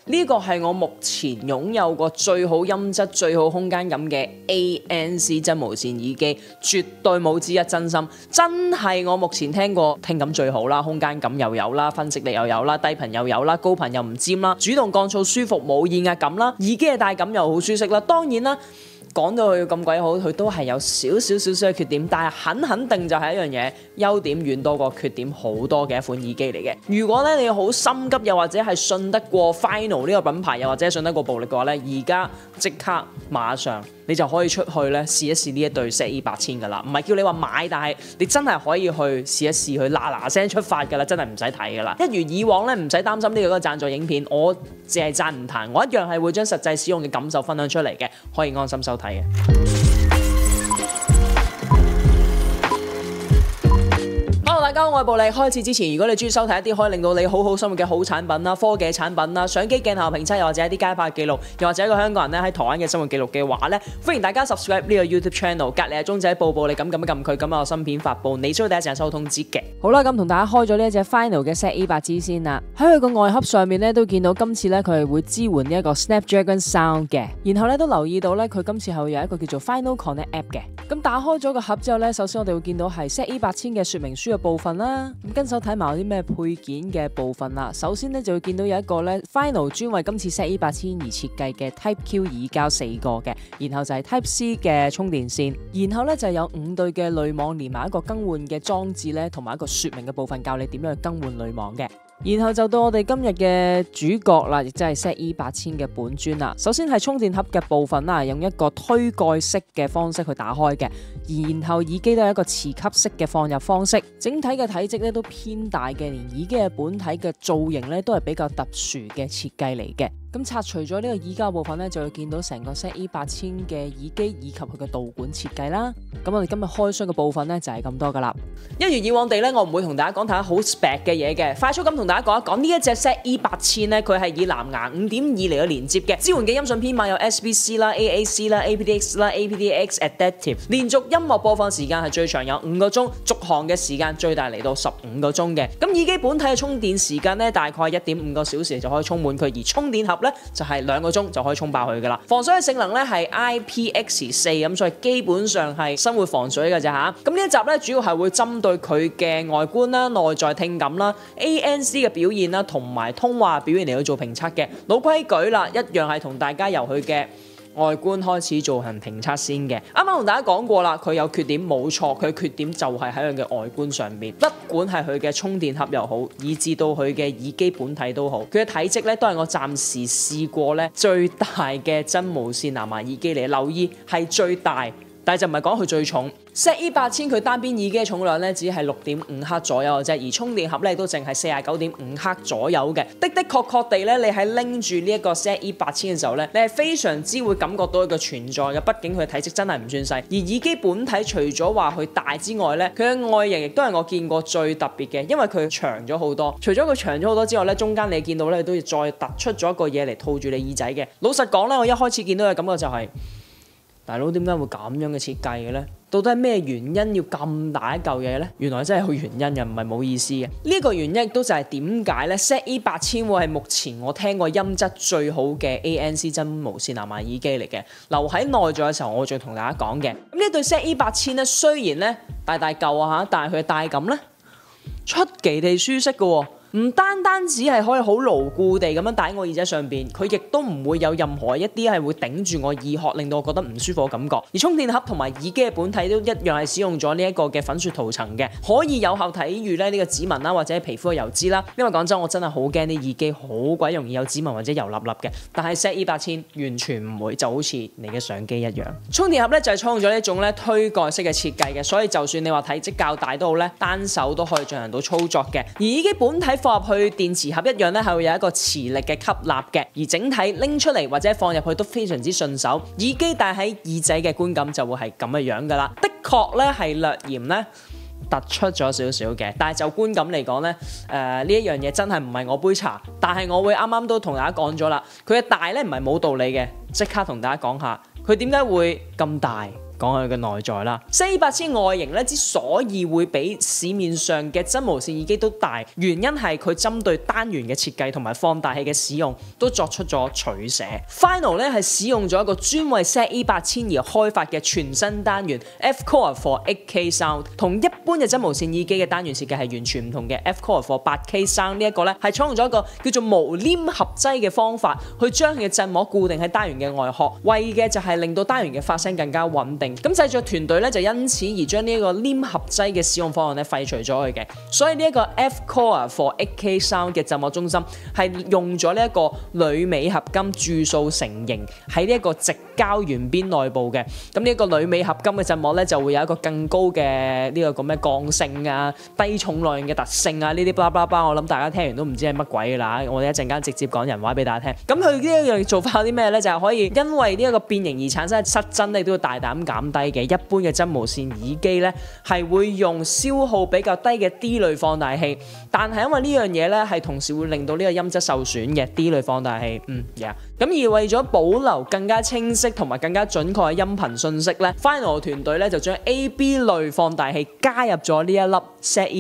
呢個係我目前擁有過最好音質、最好空間感嘅 ANC 真無線耳機，絕對冇之一，真心真係我目前聽過聽感最好啦，空間感又有啦，分析力又有啦，低頻又有啦，高頻又唔尖啦，主動降噪舒服冇耳壓感啦，耳機嘅帶感又好舒適啦。當然啦，講到佢咁鬼好，佢都係有少少嘅缺點，但係肯定就係一樣嘢，優點遠多過缺點好多嘅一款耳機嚟嘅。如果咧你好心急，又或者係信得過 Final 呢個品牌，又或者信得過暴力嘅話咧，而家即刻馬上你就可以出去咧試一試呢一對 ZE-8000噶啦，唔係叫你話買，但係你真係可以去試一試，去嗱聲出發噶啦，真係唔使睇噶啦。一如以往咧，唔使擔心呢個贊助影片，我淨係讚唔彈，我一樣係會將實際使用嘅感受分享出嚟嘅，可以安心收睇嘅。大家好，我係暴力。開始之前，如果你中意收睇一啲可以令到你好好生活嘅好產品啦、科技產品啦、相機鏡頭評測，又或者一啲街拍記錄，又或者一個香港人咧喺台灣嘅生活記錄嘅話咧，歡迎大家 subscribe 呢個 YouTube channel， 隔離係鐘仔報報，你撳一撳佢，咁有新片發布，你需要第一時間收通知嘅。好啦，咁同大家開咗呢一隻 Final 嘅 ZE-8000先啦。喺佢個外盒上面咧都見到今次咧佢係會支援呢一個 Snapdragon Sound 嘅，然後咧都留意到咧佢今次係會有一個叫做 Final Connect App 嘅。咁打開咗個盒之後咧，首先我哋會見到係 ZE-8000嘅說明書嘅部分啦。咁跟手睇埋有啲咩配件嘅部分啦。首先咧就會見到有一個咧 Final 專為今次 ZE-8000而設計嘅 Type Q 耳膠4個嘅，然後就係 Type C 嘅充電線，然後咧就有5對嘅濾網連埋一個更換嘅裝置咧，同埋一個說明嘅部分教你點樣去更換濾網嘅。然後就到我哋今日嘅主角啦，亦即係 ZE-8000嘅本尊啦。首先係充電盒嘅部分啦，用一個推蓋式嘅方式去打開嘅，然後耳機都係一個磁吸式嘅放入方式。整體嘅體積咧都偏大嘅，連耳機嘅本體嘅造型咧都係比較特殊嘅設計嚟嘅。咁拆除咗呢個耳膠部分咧，就會見到成個 ZE-8000嘅耳機以及佢嘅導管設計啦。咁我哋今日開箱嘅部分咧就係咁多噶啦。一如以往地咧，我唔會同大家講睇好 spec 嘅嘢嘅，快速咁同大家講一講呢一隻 ZE-8000咧，佢係以藍牙5.2嚟嘅連接嘅，支援嘅音訊編碼有 SBC 啦、AAC 啦、aptX 啦、aptX Adaptive， 連續音樂播放時間係最長有5個鐘，續航嘅時間最大嚟到15個鐘嘅。咁耳機本體嘅充電時間咧，大概1.5個小時就可以充滿佢，而充電盒咧就係2個鐘就可以充爆佢噶啦。防水嘅性能咧係 IPX4， 咁所以基本上係生活防水嘅啫吓。咁呢一集咧主要係會針對佢嘅外觀啦、內在聽感啦、ANC 嘅表現啦，同埋通話表現嚟去做評測嘅。老規矩啦，一樣係同大家由佢嘅外觀開始做行評測先嘅。啱啱同大家講過啦，佢有缺點冇錯，佢缺點就係喺佢嘅外觀上面，不管係佢嘅充電盒又好，以至到佢嘅耳機本體都好，佢嘅體積咧都係我暫時試過咧最大嘅真無線藍牙耳機嚟。留意係最大，但係就唔係講佢最重。ZE-8000佢單邊耳機嘅重量咧只係6.5克左右嘅啫，而充電盒咧都淨係49.5克左右嘅。的確地咧，你喺拎住呢一個 ZE-8000嘅時候咧，你係非常之會感覺到佢嘅存在嘅。畢竟佢體積真係唔算細，而耳機本體除咗話佢大之外咧，佢嘅外形亦都係我見過最特別嘅，因為佢長咗好多。除咗佢長咗好多之外咧，中間你見到咧都要再突出咗一個嘢嚟套住你耳仔嘅。老實講咧，我一開始見到嘅感覺就係，大佬點解會咁樣嘅設計嘅咧？到底係咩原因要咁大一嚿嘢呢？原來真係有原因嘅，唔係冇意思嘅。呢個原因亦都就係點解呢 ZE-8000會係目前我聽過音質最好嘅 ANC 真無線藍牙耳機嚟嘅。留喺內在嘅時候，我再同大家講嘅。咁呢對 ZE-8000咧，雖然咧大嚿啊嚇，但係佢嘅帶感咧出奇地舒適嘅喎。唔單只係可以好牢固地咁樣戴喺我耳仔上邊，佢亦都唔會有任何一啲係會頂住我耳殼，令到我覺得唔舒服嘅感覺。而充電盒同埋耳機嘅本體都一樣係使用咗呢一個嘅粉雪塗層嘅，可以有效抵禦咧呢個指紋啦或者皮膚嘅油脂啦。因為講真，我真係好驚啲耳機好鬼容易有指紋或者油粒粒嘅，但係 ZE-8000完全唔會，就好似你嘅相機一樣。充電盒咧就係採用咗呢一種咧推蓋式嘅設計嘅，所以就算你話體積較大都好咧，單手都可以進行到操作嘅。而耳機本體放入去電池盒一樣咧，係會有一個磁力嘅吸納嘅，而整體拎出嚟或者放入去都非常之順手。耳機戴喺耳仔嘅觀感就會係咁嘅樣噶啦，的確咧係略嫌咧突出咗少少嘅，但係就觀感嚟講咧，呢一樣嘢真係唔係我杯茶。但係我會啱啱都同大家講咗啦，佢嘅大咧唔係冇道理嘅，即刻同大家講下佢點解會咁大。講佢嘅內在啦。ZE-8000外形咧之所以會比市面上嘅真無線耳機都大，原因係佢針對單元嘅設計同埋放大器嘅使用都作出咗取捨。Final 咧係使用咗一個專為 ZE-8000而開發嘅全新單元 F-Core for 8K Sound， 同一般嘅真無線耳機嘅單元設計係完全唔同嘅。F-Core for 8K Sound 呢一個咧係採用咗一個叫做無黏合劑嘅方法，去將佢嘅振膜固定喺單元嘅外殼，為嘅就係令到單元嘅發聲更加穩定。咁製作團隊咧就因此而將呢一個黏合劑嘅使用方案咧廢除咗佢嘅，所以呢一個 F-Core for 8K Sound 嘅振膜中心係用咗呢一個鋁鎂合金注塑成型喺呢一個直膠圓邊內部嘅。咁呢一個鋁鎂合金嘅振膜咧就會有一個更高嘅呢個咁嘅剛性啊、低重量嘅特性啊，呢啲巴拉巴拉，我諗大家聽完都唔知係乜鬼㗎啦。我哋一陣間直接講人話俾大家聽。咁佢呢一樣做法有啲咩咧？就係可以因為呢一個變形而產生嘅失真咧，都要大膽減低嘅。一般嘅真無線耳機咧係會用消耗比較低嘅 D 類放大器，但係因為呢樣嘢咧係同時會令到呢個音質受損嘅 D 類放大器。咁而為咗保留更加清晰同埋更加準確嘅音頻信息咧 ，Final 團隊咧就將 AB 類放大器加入咗呢一粒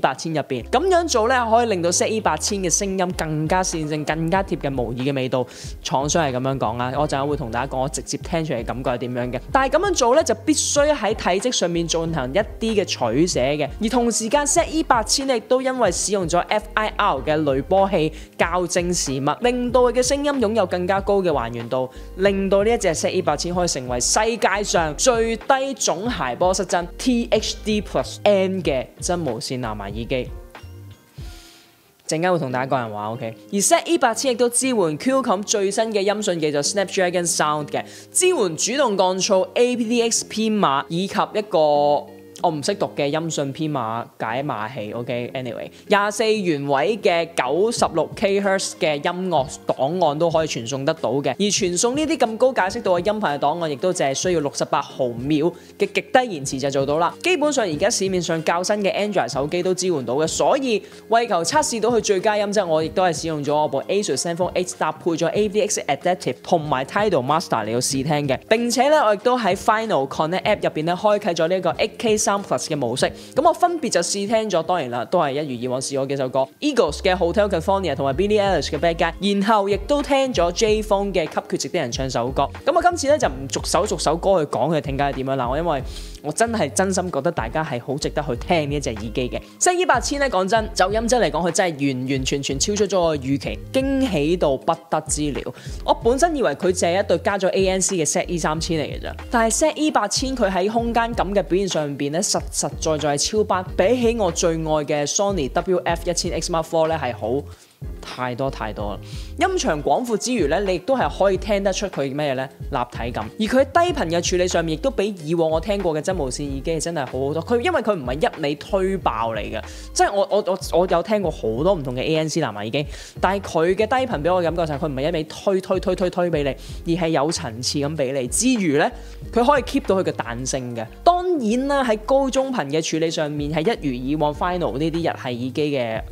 ZE-8000入邊。咁樣做咧可以令到 ZE-8000嘅聲音更加線性、更加貼近模擬嘅味道。廠商係咁樣講啦，我陣間會同大家講我直接聽出嚟嘅感覺係點樣嘅。但係咁樣做咧就必須喺體積上面進行一啲嘅取捨嘅，而同時間 ZE-8000亦都因為使用咗 FIR 嘅濾波器校正時物，令到佢嘅聲音擁有更加高嘅還原度，令到呢一隻 ZE-8000可以成為世界上最低總諧波失真 THD+N 嘅真無線藍牙耳機。陣間會同大家講人話 ，OK。而 ZE-8000亦都支援 Qualcomm 最新嘅音訊技術 Snapdragon Sound 嘅，支援主動降噪 aptX 編碼以及一個我唔識讀嘅音訊編碼解碼器 ，OK。Anyway， 24原位嘅96 kHz 嘅音樂檔案都可以傳送得到嘅，而傳送呢啲咁高解析度嘅音頻嘅檔案，亦都淨係需要68毫秒嘅極低延遲就做到啦。基本上而家市面上較新嘅 Android 手機都支援到嘅，所以為求測試到佢最佳音質，我亦都係使用咗我部 Asus ZenFone 8搭配咗 aptX Adaptive 同埋 Tidal Master 嚟到試聽嘅。並且咧，我亦都喺 Final Connect App 入邊咧開啟咗呢一個 8K Sound Plus 嘅模式。咁我分別就試聽咗，當然啦，都係一如以往試過幾首歌 ，Eagles 嘅 Hotel California 同埋 Billie Eilish 嘅 Bad Guy， 然後亦都聽咗 J-Phone 嘅給缺席的人唱首歌。咁我今次咧就唔逐首歌去講佢聽解係點樣啦，因為我真心覺得大家係好值得去聽呢一隻耳機嘅。ZE-8000咧講真，就音質嚟講，佢真係完完全全超出咗我預期，驚喜到不得之了。我本身以為佢淨係一對加咗 ANC 嘅 ZE-3000嚟嘅啫，但係 ZE-8000佢喺空間感嘅表現上邊咧，實在係超班，比起我最愛嘅 Sony WF-1000X Mark IV 咧係好太多啦。音場廣闊之餘咧，你亦都係可以聽得出佢咩咧立體感，而佢喺低頻嘅處理上面亦都比以往我聽過嘅真無線耳機真係好好多。佢因為佢唔係一味推爆嚟嘅，即係我有聽過好多唔同嘅 ANC 藍牙耳機，但係佢嘅低頻俾我嘅感覺就係佢唔係一味推俾你，而係有層次咁俾你之餘咧，佢可以 keep 到佢嘅彈性嘅。當然啦，喺高中頻嘅處理上面係一如以往 Final 呢啲日系耳機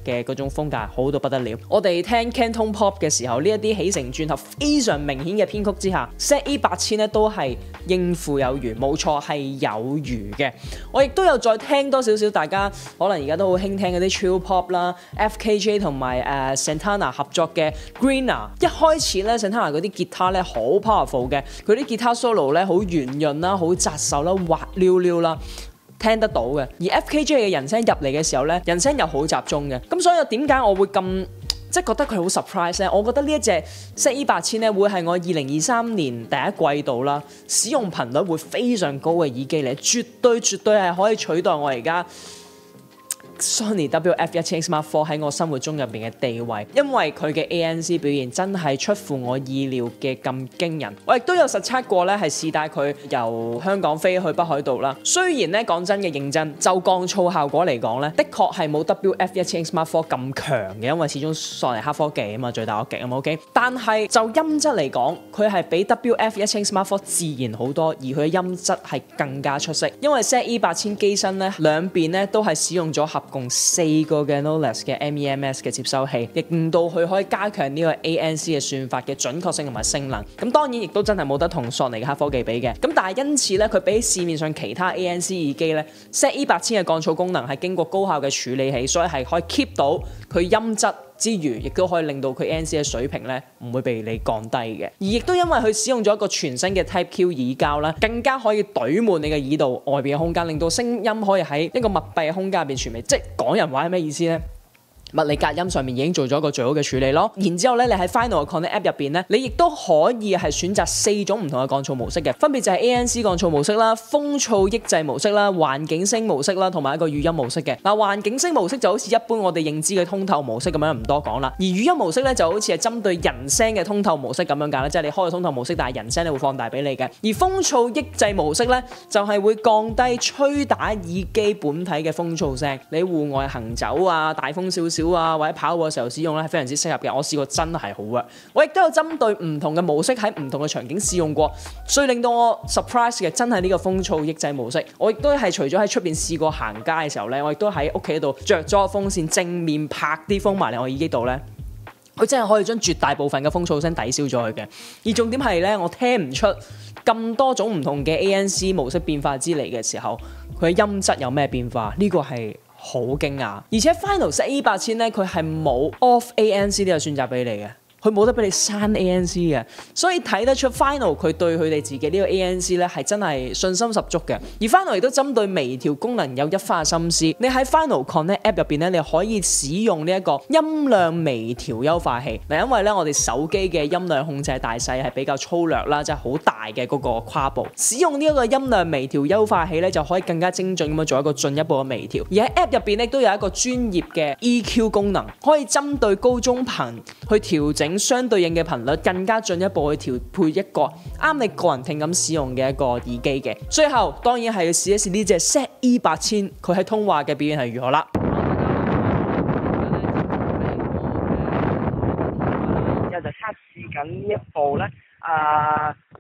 嘅嗰種風格好到不得了。我哋聽 Canton Pop 嘅時候，呢一啲起承轉合非常明顯嘅編曲之下 ，ZE-8000 咧都係應付有餘，冇錯係有餘嘅。我亦都有再聽多少少大家可能而家都好興聽嗰啲 Chill Pop 啦 ，FKJ 同埋Santana 合作嘅 Greener。一開始咧 Santana 嗰啲吉他咧好 powerful 嘅，佢啲吉他 solo 咧好圓潤啦，好扎手啦，滑溜溜啦。聽得到嘅，而 FKJ 嘅人聲入嚟嘅時候咧，人聲又好集中嘅，咁所以點解我會咁即係覺得佢好 surprise 咧？我覺得呢一隻 ZE-8000咧會係我2023年第一季度啦，使用頻率會非常高嘅耳機嚟，絕對係可以取代我而家Sony WF-1000X Mark IV 喺我生活中入邊嘅地位，因為佢嘅 ANC 表現真係出乎我意料嘅咁驚人。我亦都有實測過咧，係試帶佢由香港飛去北海道啦。雖然咧講真嘅認真，就降噪效果嚟講咧，的確係冇 WF-1000X Mark IV 咁強嘅，因為始終索尼黑科技啊嘛，最大惡極啊嘛 ，OK。但係就音質嚟講，佢係比 WF-1000X Mark IV 自然好多，而佢嘅音質係更加出色。因為 ZE-8000機身咧兩邊咧都係使用咗合共4個嘅 Knowles 嘅 MEMS 嘅接收器，亦令到佢可以加強呢個 ANC 嘅算法嘅準確性同埋性能。咁當然亦都真係冇得同索尼嘅黑科技比嘅。咁但係因此咧，佢比起市面上其他 ANC 耳機咧 ZE8000 嘅降噪功能係經過高效嘅處理器，所以係可以 keep 到佢音質之餘，亦都可以令到佢 ANC 嘅水平咧唔會被你降低嘅。而亦都因為佢使用咗一個全新嘅 Type Q 耳膠啦，更加可以懟滿你嘅耳道外邊嘅空間，令到聲音可以喺一個密閉嘅空間入邊傳嚟。即係講人話係咩意思咧？物理隔音上面已經做咗一個最好嘅處理咯，然之後咧，你喺 Final 嘅 Connect App 入邊咧，你亦都可以係選擇4種唔同嘅降噪模式嘅，分別就係 ANC 降噪模式啦、風噪抑制模式啦、環境聲模式啦，同埋一個語音模式嘅。嗱，環境聲模式就好似一般我哋認知嘅通透模式咁樣，唔多講啦。而語音模式咧就好似係針對人聲嘅通透模式咁樣㗎啦，即係你開個通透模式，但係人聲咧會放大俾你嘅。而風噪抑制模式咧就係會降低吹打耳機本體嘅風噪聲，你戶外行走啊、大風少少啊，或者跑步嘅時候使用咧係非常之適合嘅。我試過真係好 work， 我亦都有針對唔同嘅模式喺唔同嘅場景試用過，所以令到我 surprise 嘅真係呢個風噪抑制模式。我亦都係除咗喺出邊試過行街嘅時候咧，我亦都喺屋企度着咗個風扇，正面拍啲風埋嚟我耳機度咧，佢真係可以將絕大部分嘅風噪聲抵消咗佢嘅。而重點係咧，我聽唔出咁多種唔同嘅 ANC 模式變化之嚟嘅時候，佢嘅音質有咩變化？呢個係好驚訝，而且 Final ZE8000咧，佢係冇 Off ANC 呢個選擇俾你嘅。佢冇得俾你刪 ANC 嘅，所以睇得出 Final 佢對佢哋自己呢個 ANC 咧係真係信心十足嘅。而 Final 亦都針對微調功能有一番心思。你喺 Final Connect App 入邊咧，你可以使用呢一個音量微調優化器。嗱，因為咧我哋手機嘅音量控制大細係比較粗略啦，即係好大嘅嗰個跨步。使用呢一個音量微調優化器咧，就可以更加精準咁樣做一個進一步嘅微調。而喺 App 入邊咧都有一個專業嘅 EQ 功能，可以針對高中頻去調整相對應嘅頻率，更加進一步去調配一個啱你個人聽感使用嘅一個耳機嘅。最後當然係要試一試呢隻 ZE8000，佢喺通話嘅表現係如何啦。然之後就測試緊呢一部咧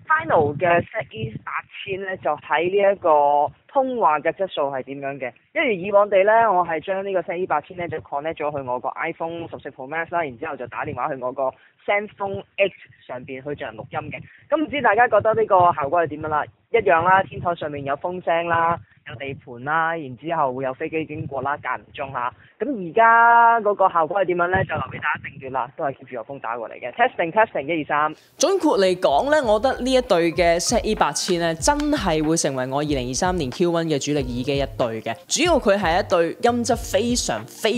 ，Final 嘅 ZE8000咧就喺呢一個通話嘅質素係點樣嘅？一如以往地咧，我係將呢個 ZE8000咧就 connect 咗去我個 iPhone 14 Pro Max 啦，然之後就打電話去我個 ZenFone X 上邊去進行錄音嘅。咁唔知大家覺得呢個效果係點樣啦？一樣啦，天台上面有風聲啦，有地盤啦，然之後會有飛機經過啦，間唔中啦。咁而家嗰個效果係點樣咧？就留俾大家定奪啦，都係 keep 住個風打過嚟嘅。Testing 1、2、3。總括嚟講咧，我覺得呢一對嘅 ZE8000咧，真係會成為我2023年 Q1 嘅主力耳機一對嘅。主要佢係一對音質非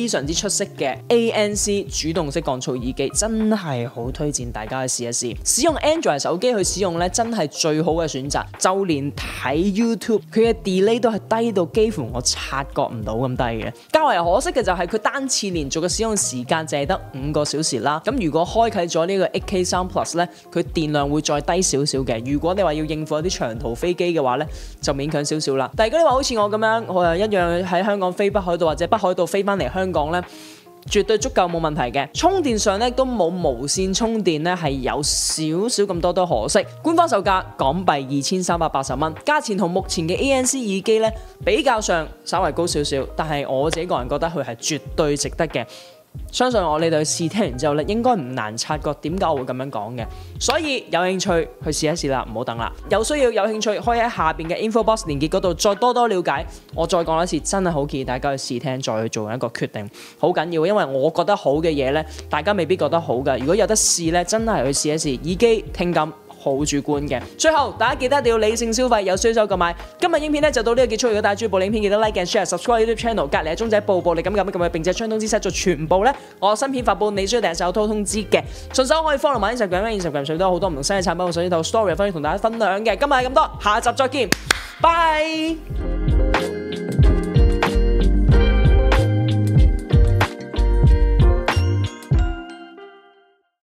常之出色嘅 ANC 主動式降噪耳機，真係好推薦大家去試一試。使用 Android 手機去使用咧，真係最好嘅選擇。就連睇 YouTube， 佢嘅 delay 都係低到幾乎我察覺唔到咁低嘅。較為可惜嘅就係佢單次連續嘅使用時間淨係得5個小時啦。咁如果開啟咗呢個 8K3 Plus 咧，佢電量會再低少少嘅。如果你話要應付一啲長途飛機嘅話咧，就勉強少少啦。但係如果你話好似我咁樣，我又一樣喺香港飛北海道或者北海道飛翻嚟香港咧，絕對足夠冇問題嘅。充電上咧都冇無線充電咧，係有少少咁多都可惜。官方售價港幣2380蚊，價錢同目前嘅 ANC 耳機咧比較上稍為高少少，但係我自己個人覺得佢係絕對值得嘅。相信我，你哋試聽完之後咧，應該唔難察覺點解我會咁樣講嘅。所以有興趣去試一試啦，唔好等啦。有需要有興趣可以喺下邊嘅 info box 連結嗰度再多多了解。我再講一次，真係好建議大家去試聽，再去做一個決定，好緊要。因為我覺得好嘅嘢咧，大家未必覺得好嘅。如果有得試咧，真係去試一試。耳機聽感好主觀嘅。最後大家記得一定要理性消費，有需要購買。今日影片咧就到呢個結束。如果大家中意部影片，記得 like and share、subscribe YouTube channel。隔離嘅鐘仔報你撳，並且將通知 set 咗全部咧，我新片發布你需要第一手通知嘅。順手可以 follow 埋 Instagram 上都有好多唔同新嘅產品，我想呢套 story 分享同大家分享嘅。今日係咁多，下集再見，拜。